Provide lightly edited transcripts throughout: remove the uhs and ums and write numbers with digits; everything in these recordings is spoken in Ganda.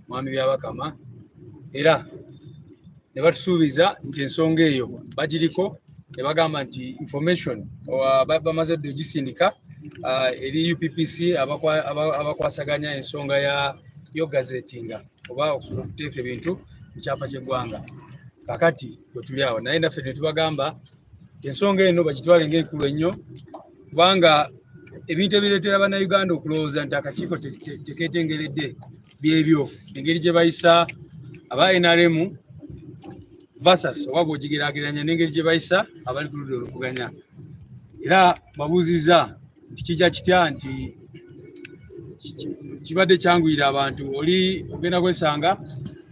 mwami byabakama era ne batusuubiza nti ensonga eyo bagiriko ne bagamba nti information bamaze ogisindika eri UPPC abakwasaganya ensonga yo gazetinga oba okuteeka ebintu mu kyapa ky'eggwanga. Kakati bwe tuli awo naye naffe ne tubagamba ensonga eno bagitwale ng'enkulu ennyo kubanga ebintu ebireetera bannayuganda okulowooza nti akakiiko tekeetengeredde byebyo engeri gye bayisa aba NRM versus oba bw'ogigeraageranya n'engeri gye bayisa abali ku ludda oluvuganya. Era babuuzizza nti kijja kitya nti kibadde kyanguyira abantu oli ogenda kwesanga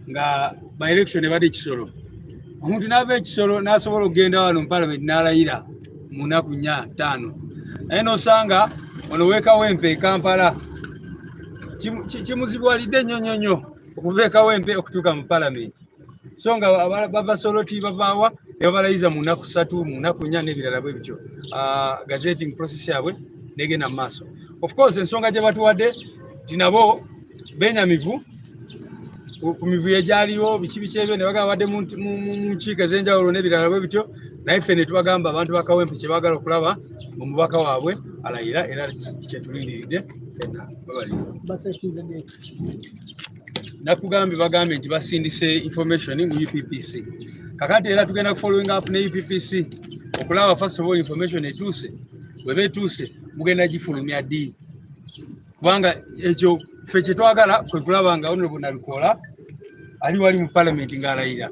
nga by election ebadde kisolo omuntu n'ava ekisolo n'asobola okugenda wano mu parliament n'alayira mu nnaku 4-5 naye n'osanga ono weekawempe Kampala kimuzibwalidde nnyo okuva ekawempe okutuuka mu parliament so nga bava soloti bavaawa ne babalayiza mu nnaku 3 mu nnaku 4 n'ebirala bwe bityo gazetting process yabwe negenda mu maaso. Of course ensonga gye batuwadde tinabo benyamivu ku mivuyo egyaliwo biki ebyo ne bagamba badde mu nkiiko ez'enjawulo n'ebirala bwe bityo naye ffe ne tubagamba abantu bakawempe kye baagala okulaba mu mubaka waabwe alayira era kyetulindiridde fenna babalira. Nakugambye bagambye nti basindise information mu UPPC kakati era tugenda kufollowing up ne UPPC okulaba first of all information etuuse bweba etuuse mugenda gifulumya ddi kubanga ekyo ffe kye twagala kwe kulaba nga Honorable Nalukoola ali wali mu parliament ng'alayira.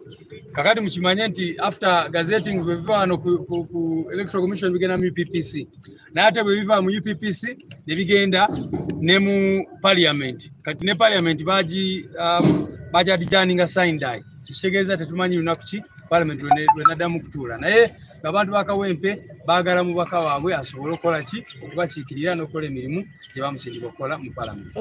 Kakati mukimanye nti after gazetting bwe biva wano ku Electoral Commission bigenda mu UPPC naye ate bwe biva mu UPPC ne bigenda ne mu parliament kati ne parliament bagyadijaaninga sign die kitegeeza tetumanyi lunaku ki parliament lwenaddamu kutuula naye abantu bakawempe baagala mubaka waabwe asobole okukola ki okubakiikirira n'okukola emirimu gye bamusindika okukola mu parliament.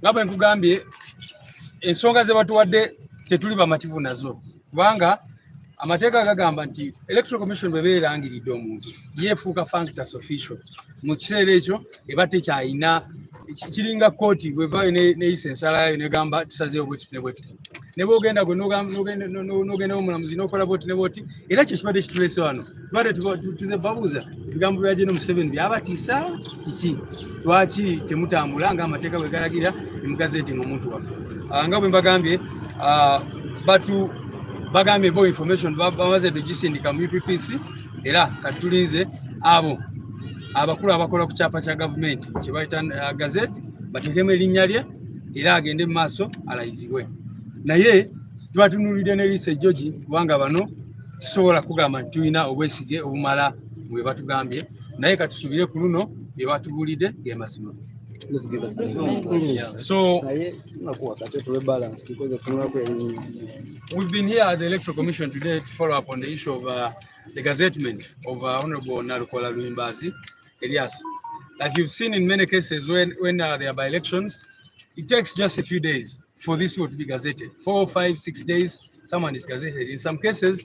Nga bwe nkugambye ensonga ze batuwadde tetuli bamativu nazo kubanga amateeka gagamba nti Electoral Commission bwe beerangiridde omuntu yeefuuka functus official mu kiseera ekyo eba tekyayina kiringa kooti bwevaayo neyisa ensala yayo negamba tusazeewo bwe tuti ne bwe tuti ne bwogenda gwe n'ogendawo omulamuzi n'okola bwoti ne bwoti era kye kibadde kitulese wano tubadde tuze babuuza ebigambo bya General Museveni byabatiisa kiki lwaki temutambula ng'amateeka bwe galagira ne mugazetinga omuntu waffe nga bwe mbagambye bagambye bo information bamaze ogisindika mu UPPC era kati tulinze abo abakulu abakola ku kyapa kya gavumenti kye bayita gazette bateekemu erinnya lye era agende mu maaso alayizibwe naye tubatunuulidde ne liisa ejjogi kubanga bano kisobola kugamba nti tulina obwesige obumala mu bye batugambye naye katusuubire ku luno bye batubuulidde ge mazima. So we've been here at the Electoral Commission today to follow up on the issue of the gazettement of Honorable Nalukoola Luimbazi Elias. Like you've seen in many cases when there are by-elections, it takes just a few days for this vote to be gazetted. 4, 5, 6 days, someone is gazetted. In some cases,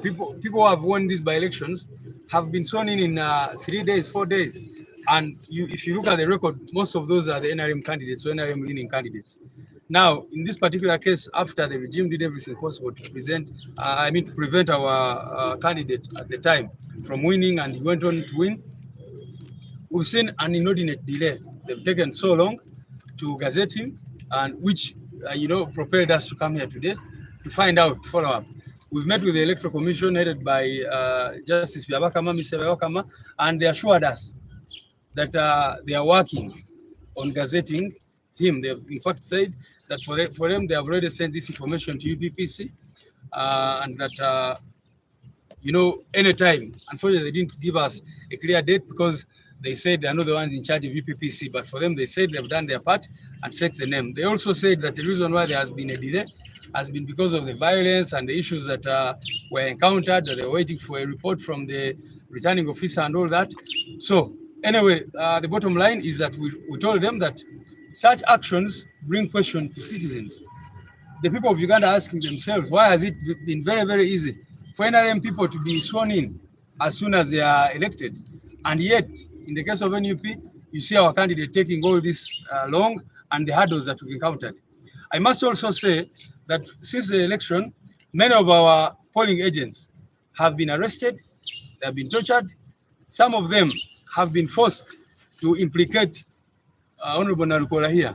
people who have won these by-elections have been sworn in 3 days, 4 days. And if you look at the record, most of those are the NRM candidates, or NRM leaning candidates. Now, in this particular case, after the regime did everything possible to prevent our candidate at the time from winning, and he went on to win, we've seen an inordinate delay. They've taken so long to gazette him, and which propelled us to come here today to find out, follow up. We've met with the Electoral Commission headed by Justice Byabakama, Mr. Byabakama, and they assured us that they are working on gazetting him. They have in fact said that for them they have already sent this information to UPPC and that anytime. Unfortunately, they didn't give us a clear date because they said they are not the ones in charge of UPPC, but for them they said they've done their part and set the name. They also said that the reason why there has been a delay has been because of the violence and the issues that were encountered, that they were waiting for a report from the returning officer and all that. So anyway, the bottom line is that we told them that such actions bring question to citizens. The people of Uganda are asking themselves, why has it been very, very easy for NRM people to be sworn in as soon as they are elected? And yet, in the case of NUP, you see our candidate taking all this long and the hurdles that we've encountered. I must also say that since the election, many of our polling agents have been arrested, they have been tortured. Some of them have been forced to implicate Honorable Nalukoola here,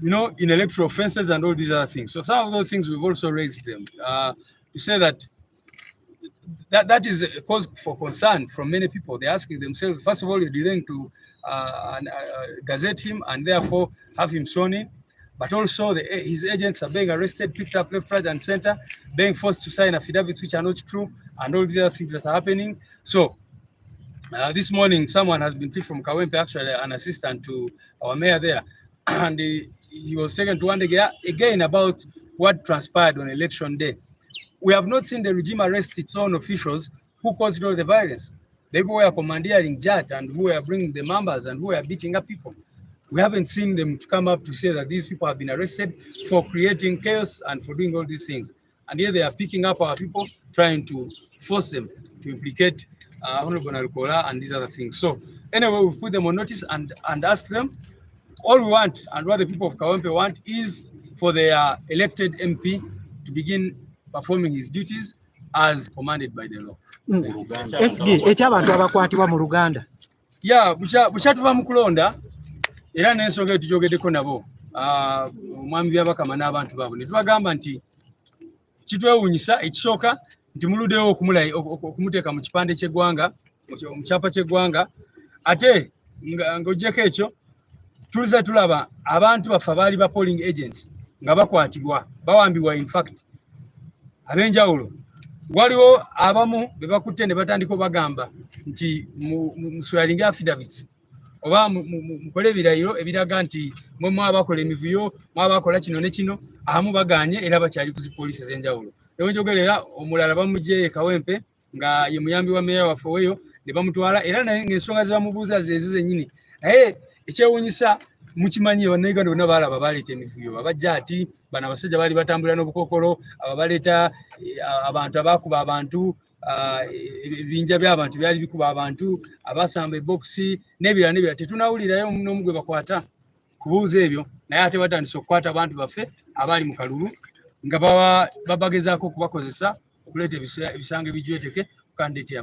in electoral offenses and all these other things. So some of those things we've also raised them to say that is a cause for concern from many people. They're asking themselves, first of all, you're dealing to gazette him and therefore have him sworn in, but also his agents are being arrested, picked up left, right, and center, being forced to sign affidavits which are not true, and all these other things that are happening. So this morning, someone has been picked from Kawempe, actually an assistant to our mayor there, and he was taken to one again about what transpired on election day. We have not seen the regime arrest its own officials who caused all the violence. They were commandeering JAT and who were bringing the members and who were beating up people. We haven't seen them to come up to say that these people have been arrested for creating chaos and for doing all these things. And here they are picking up our people, trying to force them to implicate Honorable Nalukoola and these other things. So anyway, we've put them on notice and asked them, all we want and what the people of Kawempe want is for their elected MP to begin performing his duties as commanded by the law. Eky'abantu abakwatibwa mu Luganda. Bukyatuva mu kulonda era n'ensonga etujogeddeko nabo omwami byabakama n'abantu baabwe ne tubagamba nti kitwewuunyisa ekisooka nti muluddewo okumuteeka mu kipande ky'eggwanga, mu kyapa ky'eggwanga, ate ng'oggyeko ekyo tuliza tulaba abantu baffe abaali ba polling agents nga bakwatibwa bawambibwa. In fact ab'enjawulo waliwo abamu be bakutte ne batandika bagamba nti muswalinga affidavits oba mukole ebirayiro ebiraga nti mwe mwabakola emivuyo mwabakola kino ne kino, abamu baganye era bakyali ku zipoliisi ez'enjawulo. Ewo njogerera omulala bamugye Kawempe nga ye muyambi wa meya waffe weyo ne bamutwala era ng'ensonga ze bamubuuza zezo zennyini. Naye ekyewuunyisa mukimanyi bannayuganda bonna baalaba baleeta emivuyo abajja ati bano abasajja baali batambulira n'obukokolo abaleeta abantu abakuba abantu ebibinja by'abantu byali bikuba abantu abasamba ebokisi n'ebirala tetunawulirayo n'omu gwe bakwata kubuuza ebyo, naye ate batandise okukwata abantu baffe abaali mu kalulu nga babagezaako okubakozesa okuleeta ebisango ebijweteke kandeeti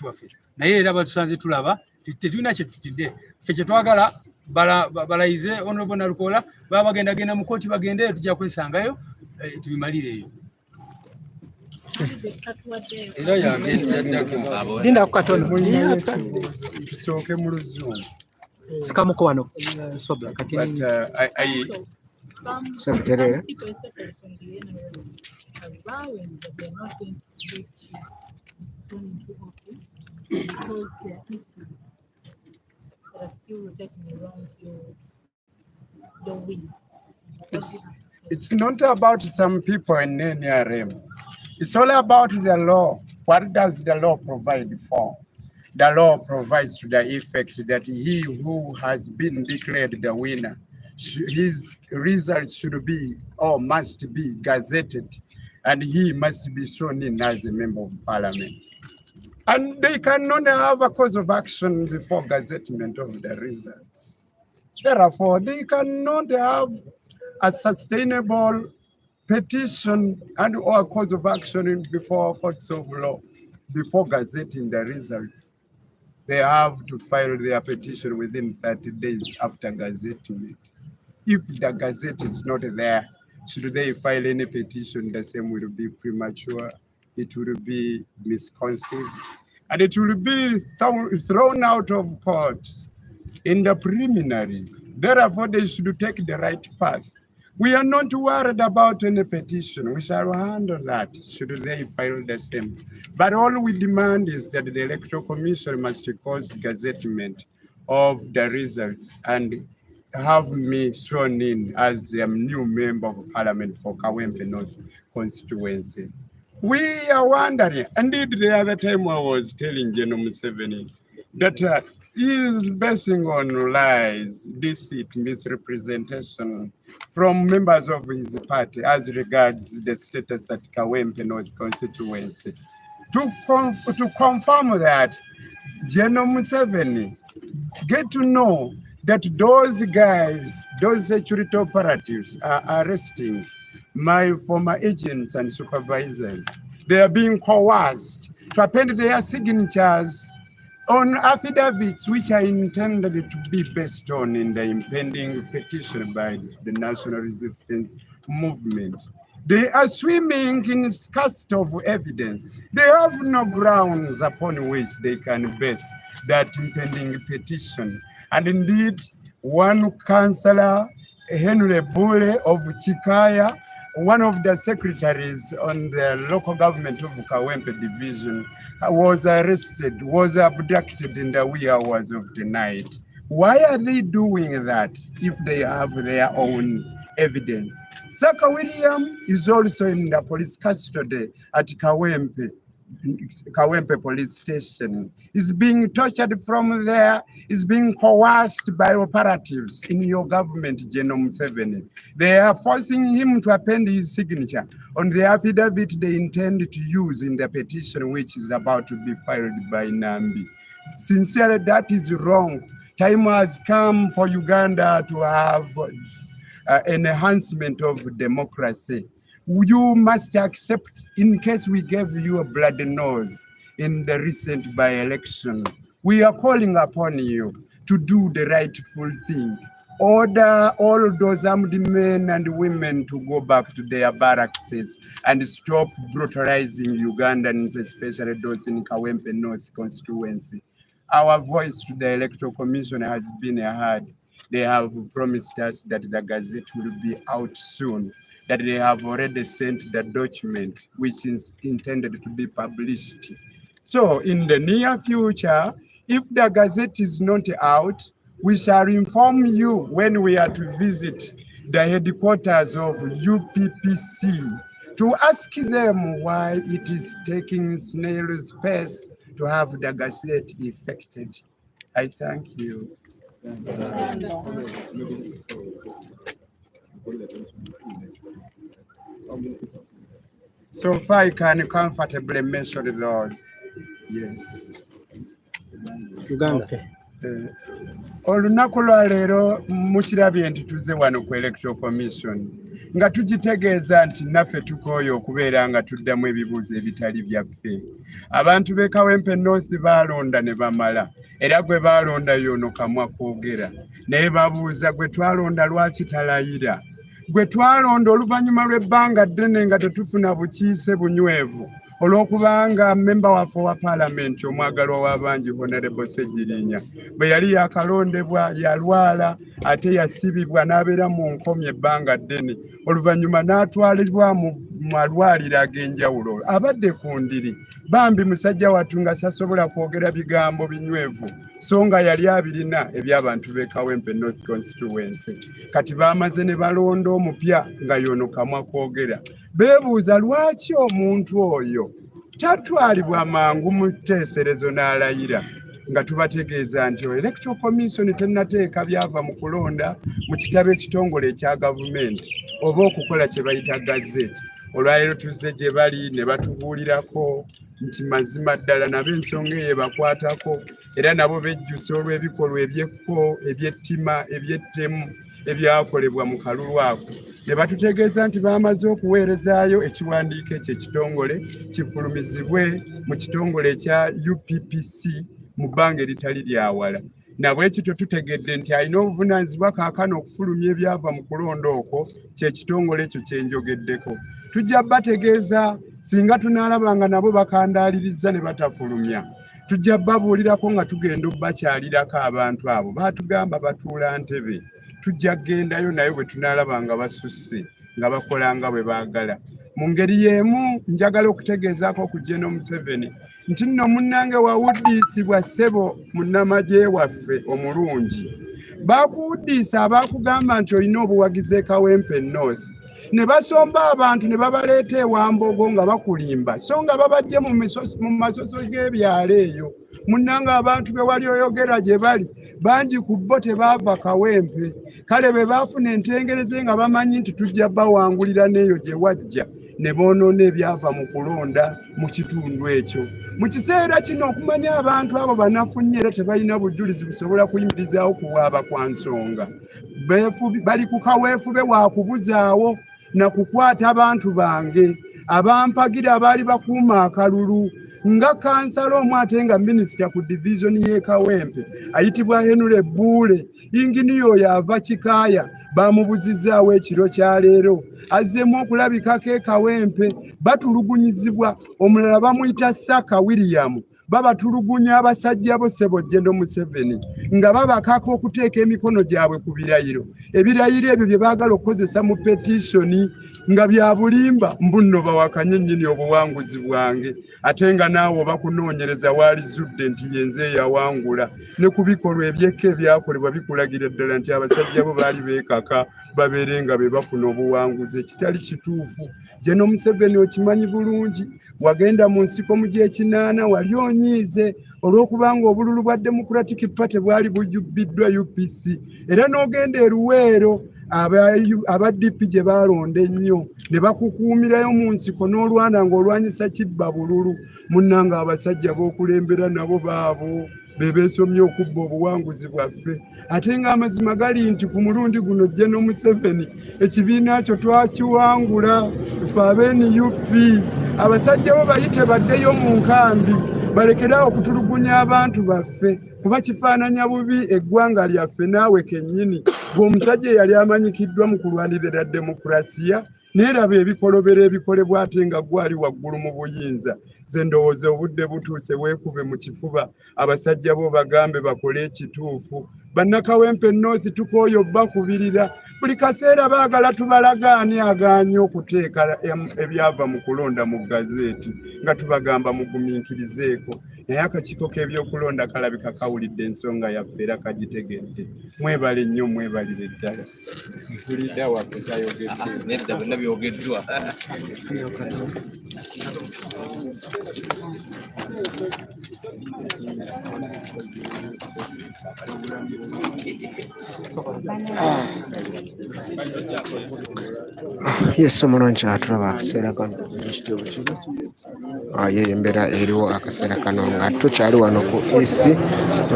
waffe. Naye era batusanze tulaba tetulina kye tutidde ffe kye twagala balayize Honorable Nalukoola baba bagendagenda mu kooti bagende tujja kwesangayo tubimalire eyo. Era yaddako Dinda kukatono tusooke mu Luzungu sikamuko wano sobla kati Some people, especially from the NRM, are vowing that they're not going to let you be sworn into office because there are issues that are still rotating around your win. It's not about some people in NRM. It's all about the law. What does the law provide for? The law provides to the effect that he who has been declared the winner, his results should be or must be gazetted, and he must be sworn in as a member of parliament. And they cannot have a cause of action before gazettement of the results. Therefore, they cannot have a sustainable petition and or cause of action before courts of law, before gazetting the results. They have to file their petition within 30 days after gazetting it. If the gazette is not there, should they file any petition, the same will be premature, it will be misconceived, and it will be thrown out of court in the preliminaries. Therefore, they should take the right path. We are not worried about any petition. We shall handle that, should they file the same. But all we demand is that the Electoral Commission must cause gazettement of the results and have me sworn in as the new member of parliament for Kawempe North constituency. We are wondering, indeed the other time I was telling General Museveni that he is basing on lies, deceit, misrepresentation from members of his party as regards the status at Kawempe North constituency. To confirm that, General Museveni get to know that those guys, those security operatives are arresting my former agents and supervisors. They are being coerced to append their signatures on affidavits which are intended to be based on in the impending petition by the National Resistance Movement. They are swimming in scarcity of evidence. They have no grounds upon which they can base that impending petition. And indeed, one councillor, Henry Bule of Chikaya, one of the secretaries on the local government of Kawempe division, was arrested, was abducted in the wee hours of the night. Why are they doing that if they have their own evidence? Saka William is also in the police custody at Kawempe police station. Is being tortured from there, is being coerced by operatives in your government, Genome 7. They are forcing him to append his signature on the affidavit they intend to use in the petition which is about to be filed by Nambi. Sincerely, that is wrong. Time has come for Uganda to have an enhancement of democracy. You must accept, in case we gave you a blood nose in the recent by-election, we are calling upon you to do the rightful thing. Order all those armed men and women to go back to their barracks and stop brutalizing Ugandans, especially those in Kawempe North constituency. Our voice to the Electoral Commission has been heard. They have promised us that the Gazette will be out soon, that they have already sent the document which is intended to be published. So in the near future, if the Gazette is not out, we shall inform you when we are to visit the headquarters of UPPC to ask them why it is taking snail's pace to have the Gazette effected. I thank you. So far, I can comfortably measure those. Yes. Uganda. Okay. Olunaku lwa leero mukirabye nti tuze wano ku Electoral Commission nga tugitegeeza nti naffe tukooye okubeera nga tuddamu ebibuuzo ebitali byaffe. Abantu b'e Kawempe North baalonda ne bamala, era gwe baalonda y'ono kamwa koogera, naye babuuza gwe twalonda lwaki talayira, gwe twalonda oluvannyuma lw'ebbanga ddene nga tetufuna bukiise bunywevu olw'okubanga memba waffe wa paalamenti omwagalwa w'abangi Honorable Ssegirinya bwe yali yakalondebwa yalwala ate yasibibwa n'abeera mu nkomyi ebbanga ddene, oluvannyuma n'atwalibwa mu malwaliro ag'enjawulo. Abadde ku ndiri bambi musajja wattu nga tasobola kwogera bigambo binywevu so nga yali abirina eby'abantu b'e Kawempe North Constituency. Kati bamaze ne balonda omupya nga y'ono kamwa kwogera. Beebuuza lwaki omuntu oyo tatwalibwa mangu mu tteeserezo n'alayira, nga tubategeeza nti Electoral Commission tennateeka byava mu kulonda mu kitabo ekitongole ekya gavumenti oba okukola kye bayita gazette. Olwaleero tuzze gye bali ne batubuulirako nti mazima ddala nabo ensonga eyo bakwatako, era nabo bejjusa olw'ebikolwa ebyekko, ebyettima, ebyettemu ebyakolebwa mu kalulu ako. Ne batutegeeza nti bamaze okuweerezaayo ekiwandiiko ekyo ekitongole kifulumizibwe mu kitongole ekya UPPC mu bbanga eritali lyawala. Nabwekityo tutegedde nti alina obuvunaanyizibwa kaakano okufulumya ebyava mu kulonda okwo, ky'ekitongole ekyo kye njogeddeko. Tujja bategeeza singa tunaalabanga nabo bakandaaliriza ne batafulumya, tujja babuulirako nga tugenda obbakyalirako abantu abo. Baatugamba batuula Ntebe, tujja gendayo naye bwe tunaalabanga basusse nga bakola nga bwe baagala. Mu ngeri y'emu njagala okutegeezaako ku Genome 7 nti nno munnange wawuddiisibwa ssebo munnamagye waffe omulungi. Baakuwuddiisa abaakugamba nti olina obuwagizi e Kawempe North, ne basomba abantu ne babaleeta ewambogo nga bakulimba so nga babajje mu masoso g'ebyalo eyo. Munnange abantu be wali oyogera gye bali bangi ku bo tebaava Kawempe, kale be baafuna entengereze nga bamanyi nti tujja bawangulira n'eyo gye wajja ne boonoona ebyava mu kulonda mu kitundu ekyo. Mu kiseera kino okumanya abantu abo banafu nnyo era tebalina bujulizi busobola kuyimirizaawo kuwaaba kwa nsonga. Bali ku kaweefube wa kubuzaawo na kukwata abantu bange abampagira abaali bakuuma akalulu nga kansala omu ate nga minisita ku divizoni y'e Kawempe ayitibwa Henry Buule. Inginiya oyo ava Kikaaya bamubuzizaawo ekiro kya leero azzeemu okulabikako e Kawempe batulugunyizibwa. Omulala bamuyita Saka William babatulugunya abasajja bo Ssebojjendo Museveni nga babakako okuteeka emikono gyabwe ku birayiro. Ebirayiro ebyo bye baagala okukozesa mu petitioni nga bya bulimba mbunno bawakanye nnyini obuwanguzi bwange ate nga naawe obakunoonyereza waali zudde nti yenze yawangula ne ku bikolwa ebyekka ebyakolebwa bikulagira ddala nti abasajja bo baali beekaka babeere nga be bafuna obuwanguzi ekitali kituufu. Jeno Museveni okimanyi bulungi, wagenda mu nsiko mu gy'ekinaana wali onyiize olw'okubanga obululu bwa Democratic Party bwali bujjubbiddwa UPC era n'ogenda e Luweero aba DP gye baalonda ennyo ne bakukuumirayo mu nsiko n'olwana ng'olwanyisa kibba bululu. Munnanga abasajja b'okulembera nabo baabo bebeesomye okubba obuwanguzi bwaffe ate ng'amazima gali nti ku mulundi guno Jeno Museveni ekibiina kyo twakiwangula ffe ab'NUP. Abasajja bo bayite baddeyo mu nkambi balekerawo okutulugunya abantu baffe kuba kifaananya bubi eggwanga lyaffe naawe kennyini ng'omusajja eyali amanyikiddwa mu kulwanirira demokulasiya neeraba ebikolobero ebikolebwa ate nga gwali waggulu mu buyinza. Ze ndowooza obudde butuuse weekube mu kifuba abasajja bo bagambe bakole ekituufu. Bannakawempe North tukooyo bakubirira buli kaseera baagala tubalagaani agaanye okuteeka ebyava mu kulonda mu gazeeti nga tubagamba mugumiikirizeeko. Naye akakiiko k'ebyokulonda kalabika kawulidde ensonga yaffe era kagitegedde. Mwebale nnyo, mwebalire ddala. Mpulidde waffe tayogedde. Nedda byonna byogeddwa. Yes, omulungi atulaba akaseera kano ekituufu kino ye embeera eriwo akaseera kano nga tukyali wano ku isi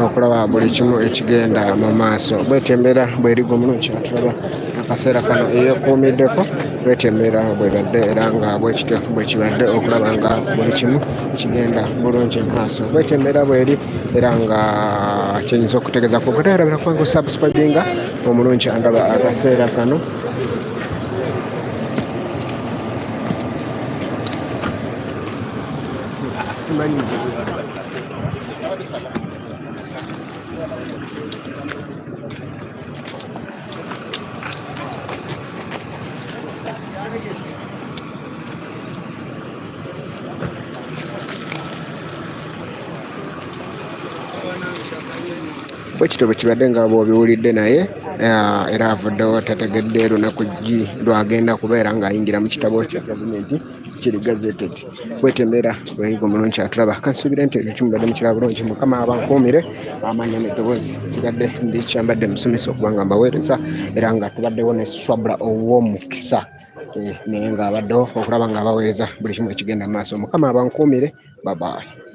okulaba buli kimu ekigenda mu maaso. Bwetyo embeera bw'erigo omulungi atulaba akaseera kano eyeekuumiddeko bwetyo embeera bwebadde era nga bwekityo bwe kibadde okulaba nga buli kimu kigenda bulungi mu maaso. Bwetyo embeera bw'eri era nga kyenyinza okutegeeza ku kutayalabira kubanga osubscribinga omulungi andaba akaseera kano. Bwekityo bwe kibadde nga bw'obiwulidde naye era avuddewo tategedde lunaku ki lwagenda kubeera ng'ayingira mu kitabo kya gavumenti kiri gazeted. Bwetyo embeera bw'erigo omulungi atulaba kansuubire nti ekyo kimubadde mukira bulungi. Mukama abankuumire amanya n'eddoboozi sigadde ndi kyambadde musomesa okuba nga mbaweereza era nga tubaddewo ne swabula ow'omukisa naye ng'abaddewo okulaba nga abaweereza buli kimu ekigenda mu maaso. Mukama abankuumire. Bye bye.